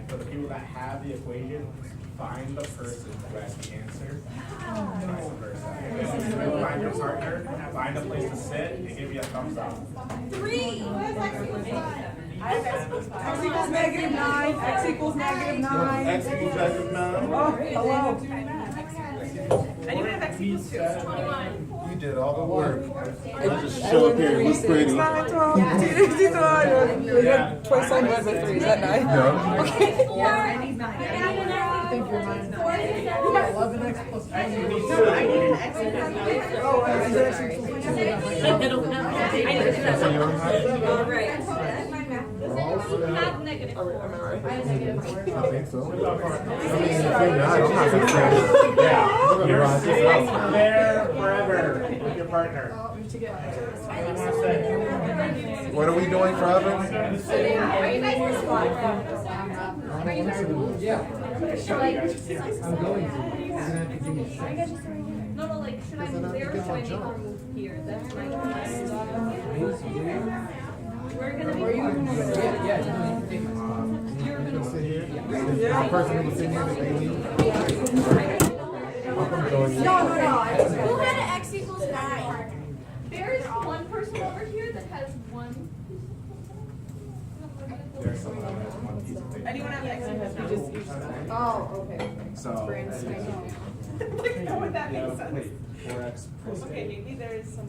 And for the people that have the equation, find the person who has the answer. Vice versa. If you find your partner, find a place to sit and give you a thumbs up. 3. X equals -9. X equals -9. X equals -9. Oh, hello. Anyone have X equals 2? 21. You did all the work. I just show up here and look pretty. 9, 12, 12. Yeah. Twice so much, but 3. Is that 9? No. Okay. 4. I need 9. I think you're mine. 4 is 11X plus 9. I need an X equals 9. Oh, I did actually. I don't know. I need to do that. All right. Have negative 4. I have negative 4. I think so. I mean, if you're not, I'm not gonna say. Yeah. You're sitting there forever with your partner. What are we doing, Robin? No, like, should I move there or should I make her move here? That's my question. We're gonna be. You're gonna Sit here. The person who was sitting here, they leave. Who had an X equals 9? There is one person over here that has one. There's someone that has one piece of paper. Anyone have X equals 9? Oh, okay. So. Like, how would that make sense? Wait, 4x plus Okay, maybe there is some.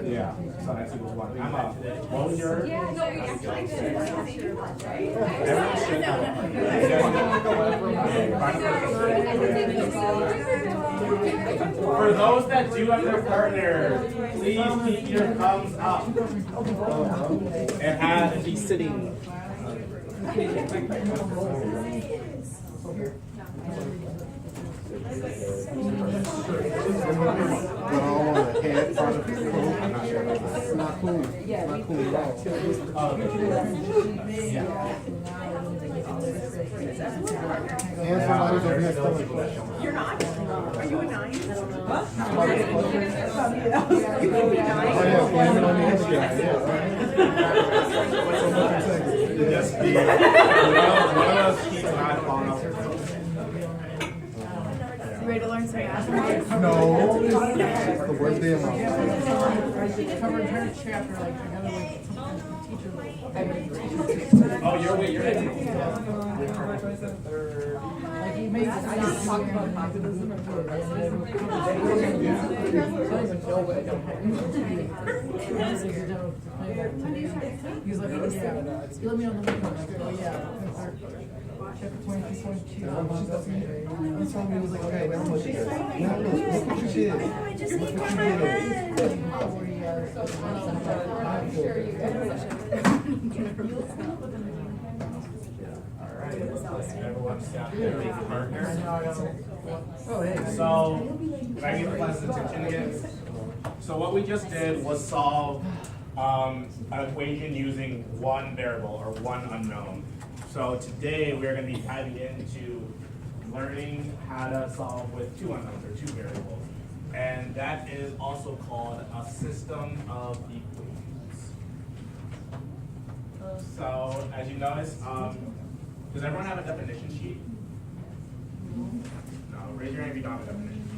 Yeah, so X equals 1. I'm up. What was your? Yeah, no, we actually did. Right? Everyone should know. For those that do have their partner, please keep your thumbs up. And have be sitting. Put all on the head part of the coat. It's not cool. It's not cool at all. And somebody's over here stomach. You're not? Are you a 9? Huh? Oh, yeah, and on the inside, yeah. Just be. One of us keeps an eye on us. Ready to learn some math? No, it's the worst day of my life. Covered her chapter, like, I gotta, like, teacher. Oh, you're wait, you're Like, he made, I just talked about positivism and for I don't even know what he's like, yeah, you let me on the weekend. I go, yeah. Chapter 22.2. He told me, he was like, okay, Look what you did. I just need one my head. Alright, everyone's got their partner. Oh, hey. So, can I get the class's attention again? So what we just did was solve an equation using one variable or one unknown. So today we're going to be diving into learning how to solve with two unknowns or two variables. And that is also called a system of equations. So as you notice, does everyone have a definition sheet? No, raise your hand if you don't have a definition sheet.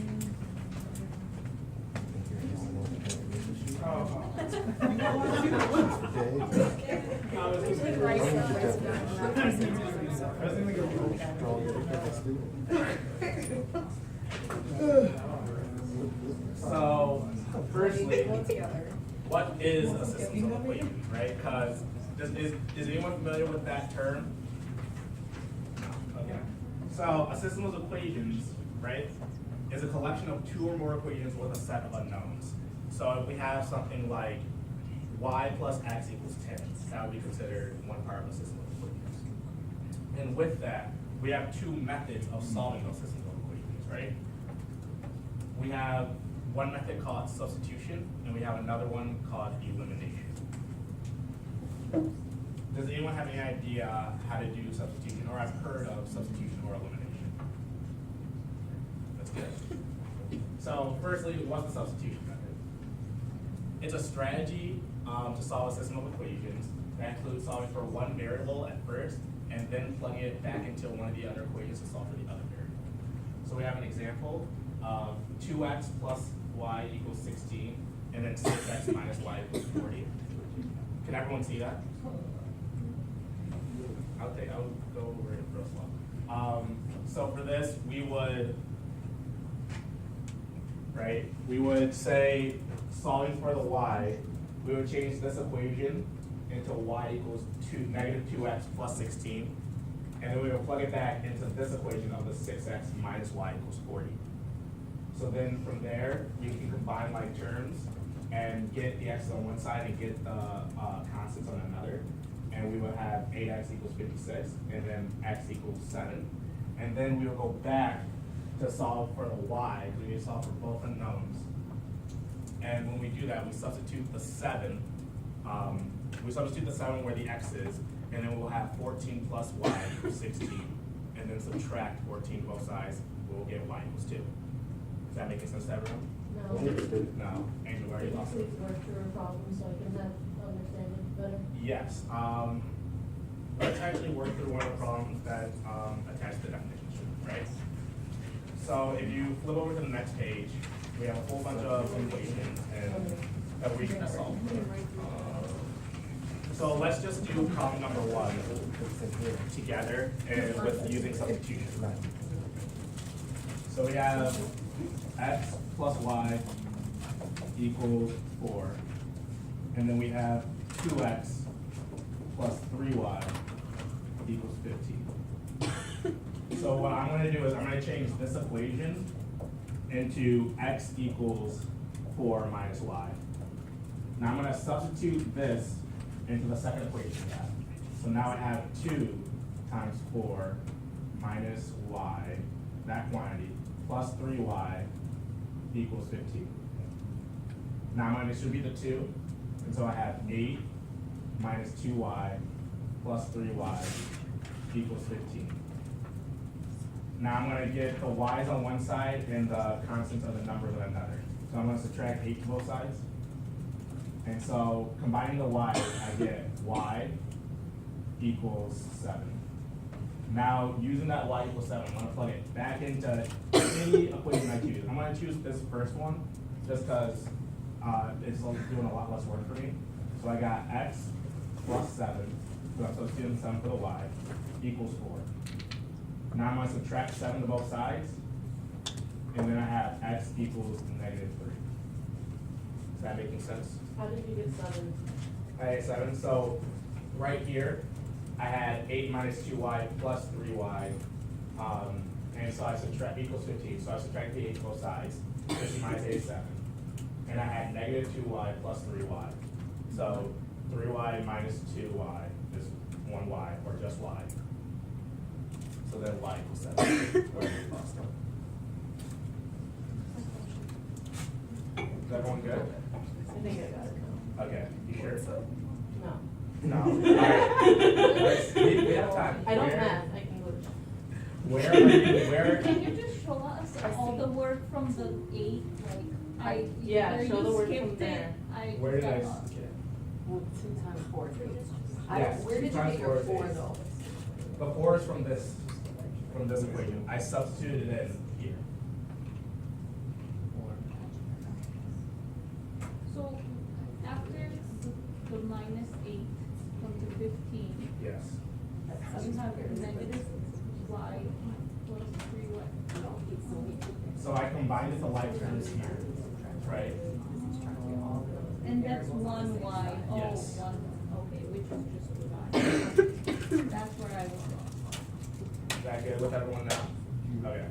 So, firstly, what is a system of equations, right? Because is anyone familiar with that term? No. Okay. So, a system of equations, right, is a collection of two or more equations with a set of unknowns. So, if we have something like y plus x equals 10, that would be considered one part of a system of equations. And with that, we have two methods of solving those systems of equations, right? We have one method called substitution, and we have another one called elimination. Does anyone have any idea how to do substitution, or have heard of substitution or elimination? That's good. So firstly, what's the substitution method? It's a strategy to solve a system of equations that includes solving for one variable at first and then plug it back into one of the other equations to solve for the other variable. So we have an example of 2x plus y equals 16, and then 6x minus y equals 40. Can everyone see that? I'll go over it real slow. So for this, we would say, solving for the y, we would change this equation into y equals negative 2x plus 16, and then we would plug it back into this equation of the 6x minus y equals 40. So then from there, we can combine like terms and get the x's on one side and get the constants on another. And we would have 8x equals 56, and then x equals 7. And then we will go back to solve for the y, because we need to solve for both unknowns. And when we do that, we substitute the 7. We substitute the 7 where the x is, and then we'll have 14 plus y equals 16. And then subtract 14 both sides, we'll get y equals 2. Is that making sense to everyone? No. No. Angel, where are you lost? Please work through a problem so I can understand it better. Yes. Let's actually work through one of the problems that attach to the definition, right? So if you flip over to the next page, we have a whole bunch of equations and that we can solve. So let's just do problem number 1 together and with using substitution. So we have x plus y equals 4, and then we have 2x plus 3y equals 15. So what I'm going to do is I'm going to change this equation into x equals 4 minus y. Now I'm going to substitute this into the second equation. So now I have 2 times 4 minus y, that quantity, plus 3y equals 15. Now I'm going to distribute the 2, and so I have 8 minus 2y plus 3y equals 15. Now I'm going to get the y's on one side and the constants of the numbers on another. So I'm going to subtract 8 to both sides. And so combining the y's, I get y equals 7. Now using that y equals 7, I'm going to plug it back into any equation I choose. I'm going to choose this first one just because it's doing a lot less work for me. So I got x plus 7, so I'm substituting 7 for the y, equals 4. Now I'm going to subtract 7 to both sides, and then I have x equals negative 3. Is that making sense? How did you get 7? I had 7, so right here, I had 8 minus 2y plus 3y, and so I subtract equals 15, so I subtract the 8 to both sides, 15 minus 8 is 7. And I had negative 2y plus 3y. So 3y minus 2y is 1y, or just y. So then y equals 7. Where we lost them. Is everyone good? I think I got it now. Okay, you sure? No. No. All right. We have time. I don't Where- math, I can English. Where are you, where? Can you just show us all the work from the 8, like, Yeah, where show you the work from skipped there. it, Where did I got lost. skip? Well, 2 times 4 is 8. Yes, Where 2 did you times get your 4 is 4 8. though? The 4 is from this equation. I substituted it in here. So after the minus 8 from the 15, Yes. you have negative y plus 3y. So I combined the like terms here, right? And that's 1y. Oh, Yes. 1, okay, which is just y. That's where I was wrong. Is that good with everyone now? Okay.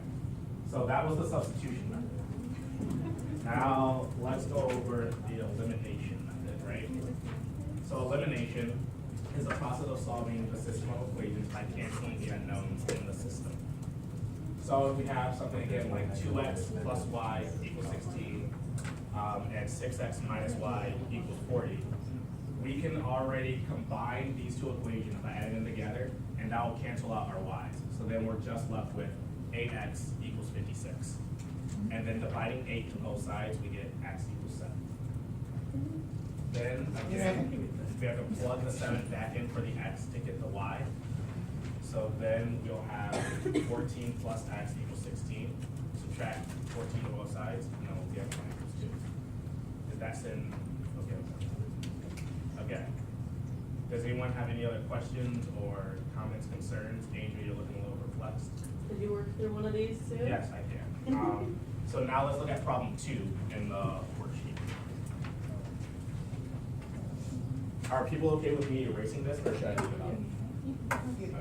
So that was the substitution method. Now let's go over the elimination method, right? So elimination is the process of solving the system of equations by canceling the unknowns in the system. So if we have something again like 2x plus y equals 16, and 6x minus y equals 40, we can already combine these two equations by adding them together, and that will cancel out our y's. So then we're just left with 8x equals 56. And then dividing 8 to both sides, we get x equals 7. Then again, we have to plug the 7 back in for the x to get the y. So then we'll have 14 plus x equals 16. Subtract 14 to both sides, and then we'll get 1 equals 2. Is that in? Okay. Okay. Does anyone have any other questions or comments, concerns? Angel, you're looking a little perplexed. Did you work through one of these too? Yes, I can. So now let's look at problem 2 in the worksheet. Are people okay with me erasing this, or should I leave it up? Okay.